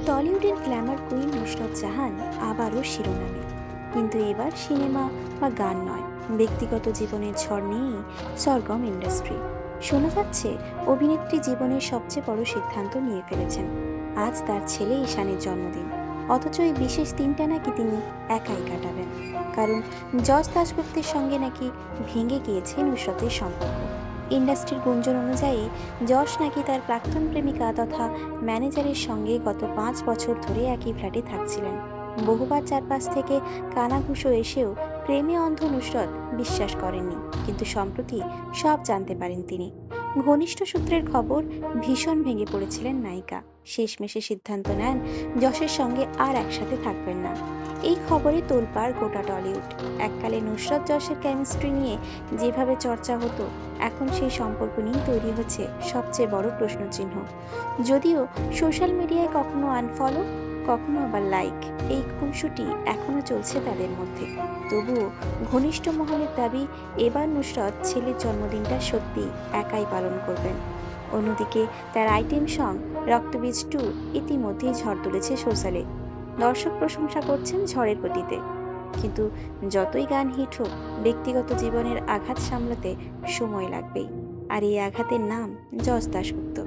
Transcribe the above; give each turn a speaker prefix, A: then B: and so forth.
A: টলিউডের Glamour queen Nusrat Jahan আবারও শিরোনামে, কিন্তু এবার সিনেমা বা গান নয়, ব্যক্তিগত জীবনের ঝড় নিয়েই সরগম ইন্ডাস্ট্রি। শোনা যাচ্ছে অভিনেত্রী জীবনের সবচেয়ে বড় সিদ্ধান্ত নিয়ে ফেলেছেন। আজ তার ছেলে ঈশানের জন্মদিন, অথচ এই বিশেষ দিনটা নাকি তিনি একাই কাটাবেন, কারণ যশ দাশগুপ্তের সঙ্গে নাকি ভেঙে গিয়েছে নুসরতের সম্পর্ক। ইন্ডাস্ট্রির গুঞ্জন অনুযায়ী যশ নাকি তার প্রাক্তন প্রেমিকা তথা ম্যানেজারের সঙ্গে গত 5 বছর ধরে একই ফ্ল্যাটে থাকছিলেন। বহুবার চারপাশ থেকে কানাঘুষো এসেও প্রেমে অন্ধ নুসরত বিশ্বাস করেননি, কিন্তু সম্প্রতি সব জানতে পারেন তিনি। ঘনিষ্ঠ সূত্রের খবর, ভীষণ ভেঙে পড়েছিলেন নায়িকা। শেষমেশে সিদ্ধান্ত নেন যশের সঙ্গে আর একসাথে থাকবেন না। এই খবরে তোলপাড় গোটা টলিউড। এককালে নুসরত যশের কেমিস্ট্রি নিয়ে যেভাবে চর্চা হতো, এখন সেই সম্পর্ক নিয়ে তৈরি হচ্ছে সবচেয়ে বড় প্রশ্নচিহ্ন। যদিও সোশ্যাল মিডিয়ায় কখনো আনফলো, কখনো আবার লাইক, এই খুনসুটি এখনো চলছে তাদের মধ্যে। তবুও ঘনিষ্ঠ মহলের দাবি, এবার নুসরত ছেলের জন্মদিনটা সত্যি একাই পালন করবেন। অন্যদিকে তার আইটেম সং রক্তবীজ 2 ইতিমধ্যেই ঝড় তুলেছে সোশ্যালে। দর্শক প্রশংসা করছেন ঝড়ের গতিতে। কিন্তু যতই গান হিট হোক, ব্যক্তিগত জীবনের আঘাত সামলাতে সময় লাগবেই। আর এই আঘাতের নাম যশ দাশগুপ্ত।